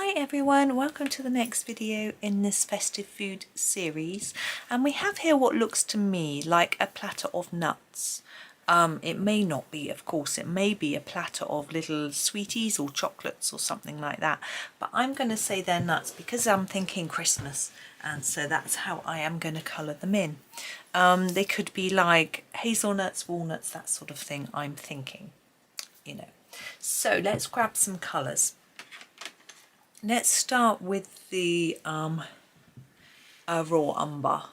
Hi everyone, welcome to the next video in this festive food series, and we have here what looks to me like a platter of nuts. It may not be, of course, it may be a platter of little sweeties or chocolates or something like that, but I'm going to say they're nuts because I'm thinking Christmas, and so that's how I am going to colour them in. They could be like hazelnuts, walnuts, that sort of thing, I'm thinking, you know. So let's grab some colours. Let's start with the raw umber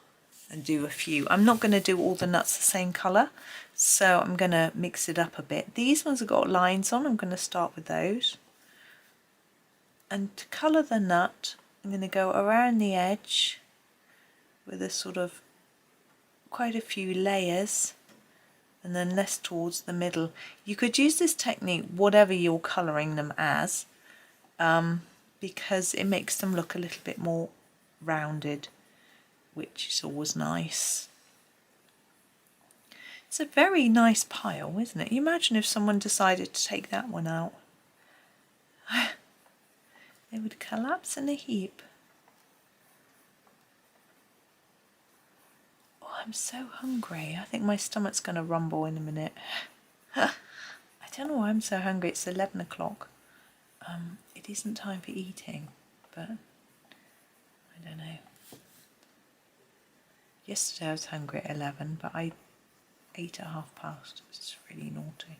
and do a few. I'm not going to do all the nuts the same colour, so I'm going to mix it up a bit. These ones have got lines on, I'm going to start with those. And to colour the nut, I'm going to go around the edge with a sort of quite a few layers and then less towards the middle. You could use this technique whatever you're colouring them as. Because it makes them look a little bit more rounded, which is always nice. It's a very nice pile, isn't it? You imagine if someone decided to take that one out. They would collapse in a heap. Oh, I'm so hungry. I think my stomach's going to rumble in a minute. I don't know why I'm so hungry. It's 11 o'clock. It isn't time for eating, but I don't know. Yesterday I was hungry at 11, but I ate at past. It's really naughty.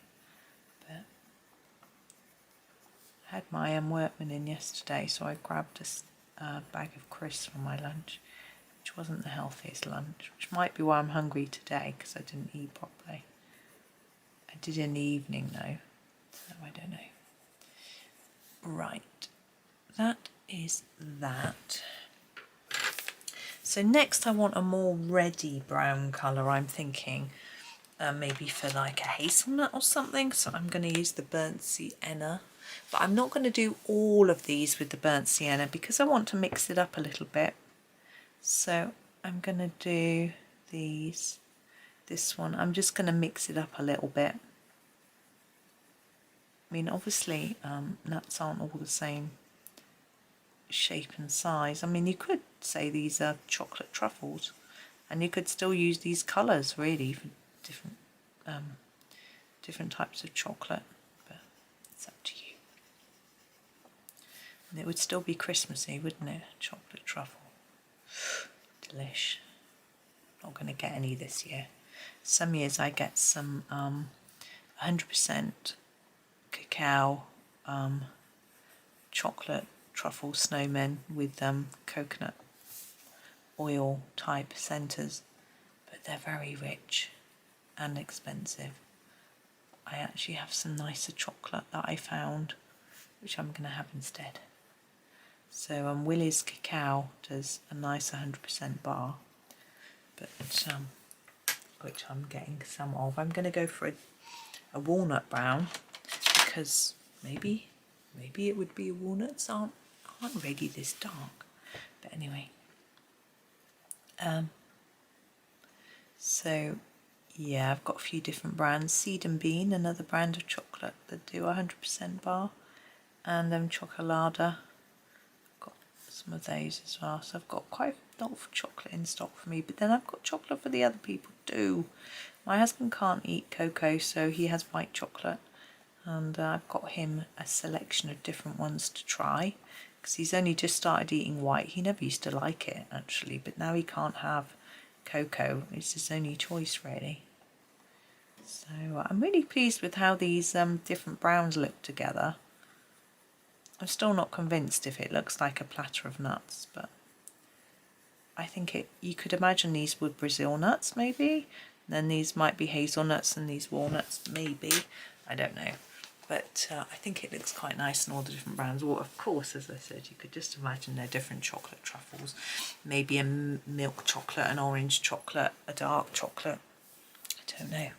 But I had my workman in yesterday, so I grabbed a bag of crisps for my lunch, which wasn't the healthiest lunch, which might be why I'm hungry today, because I didn't eat properly. I did in the evening though, so I don't know. Right, that is that. So next I want a more reddy brown colour, I'm thinking. Maybe for like a hazelnut or something. So I'm going to use the burnt sienna. But I'm not going to do all of these with the burnt sienna because I want to mix it up a little bit. So I'm going to do this one. I'm just going to mix it up a little bit. I mean, obviously, nuts aren't all the same shape and size. I mean, you could say these are chocolate truffles, and you could still use these colours really for different types of chocolate, but it's up to you. And it would still be Christmassy, wouldn't it? Chocolate truffle. Delish. Not going to get any this year. Some years I get some 100% cacao chocolate truffle snowmen with coconut oil type centres, but they're very rich and expensive. I actually have some nicer chocolate that I found, which I'm going to have instead. So Willie's Cacao does a nice 100% bar, but which I'm getting some of. I'm going to go for a walnut brown, because maybe it would be walnuts aren't really this dark, but anyway. So yeah, I've got a few different brands. Seed and Bean, another brand of chocolate that do 100% bar, and Chocolada. Got some of those as well. So I've got quite a lot of chocolate in stock for me, but then I've got chocolate for the other people too. My husband can't eat cocoa, so he has white chocolate. And I've got him a selection of different ones to try, because he's only just started eating white. He never used to like it actually, but now he can't have cocoa. It's his only choice really. So I'm really pleased with how these different browns look together. I'm still not convinced if it looks like a platter of nuts, but I think you could imagine these were Brazil nuts maybe, then these might be hazelnuts and these walnuts maybe, I don't know. But I think it looks quite nice in all the different brands. Or of course, as I said, you could just imagine they're different chocolate truffles. Maybe a milk chocolate, an orange chocolate, a dark chocolate. I don't know.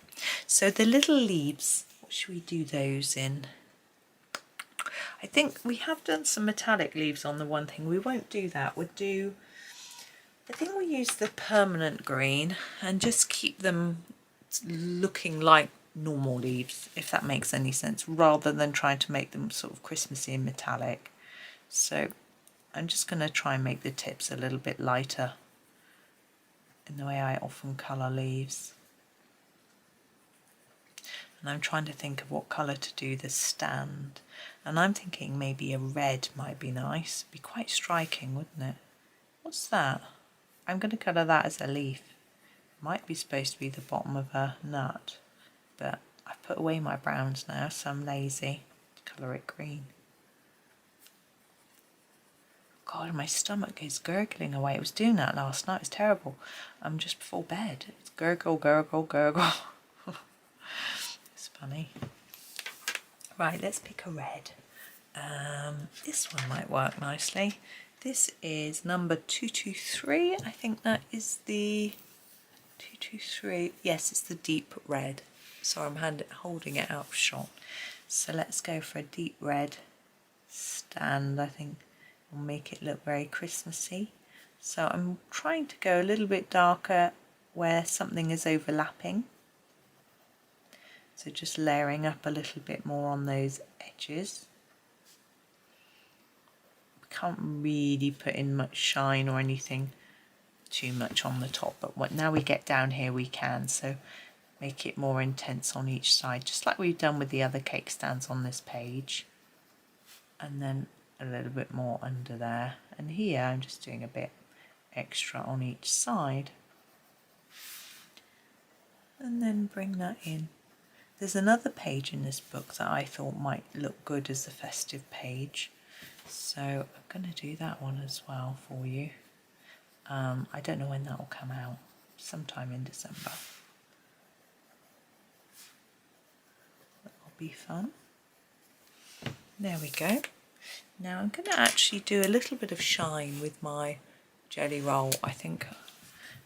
So the little leaves, what should we do those in? I think we have done some metallic leaves on the one thing. We won't do that. I think we'll use the permanent green and just keep them looking like normal leaves, if that makes any sense, rather than trying to make them sort of Christmassy and metallic. So I'm just going to try and make the tips a little bit lighter in the way I often colour leaves. And I'm trying to think of what colour to do the stand. And I'm thinking maybe a red might be nice. Be quite striking, wouldn't it? What's that? I'm going to colour that as a leaf. Might be supposed to be the bottom of a nut, but I've put away my browns now, so I'm lazy to colour it green. God, my stomach is gurgling away. It was doing that last night. It's terrible. Just before bed. It's gurgle, gurgle, gurgle. It's funny. Right, let's pick a red. This one might work nicely. This is number 223. I think that is the 223. Yes, it's the deep red. So I'm holding it out of shot. So let's go for a deep red stand. I think will make it look very Christmassy. So I'm trying to go a little bit darker where something is overlapping. So just layering up a little bit more on those edges. Can't really put in much shine or anything too much on the top, but now we get down here we can, so make it more intense on each side, just like we've done with the other cake stands on this page. And then a little bit more under there, and here I'm just doing a bit extra on each side. And then bring that in. There's another page in this book that I thought might look good as a festive page, so I'm going to do that one as well for you. I don't know when that will come out, sometime in December. That will be fun. There we go. Now I'm going to actually do a little bit of shine with my Gellyroll. I think it'd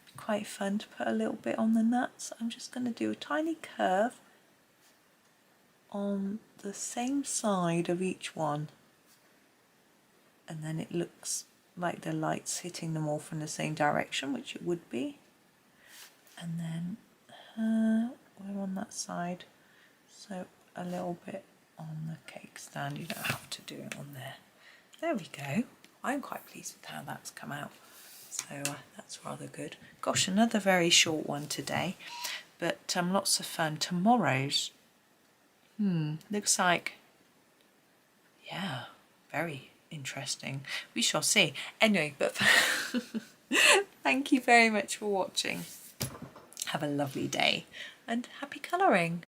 be quite fun to put a little bit on the nuts. I'm just going to do a tiny curve on the same side of each one, and then it looks like the light's hitting them all from the same direction, which it would be. And then we're on that side, so a little bit on the cake stand. You don't have to do it on there. There we go. I'm quite pleased with how that's come out, so that's rather good. Gosh, another very short one today, but lots of fun. Tomorrow's looks like, yeah, very interesting. We shall see. Anyway, but thank you very much for watching. Have a lovely day and happy colouring.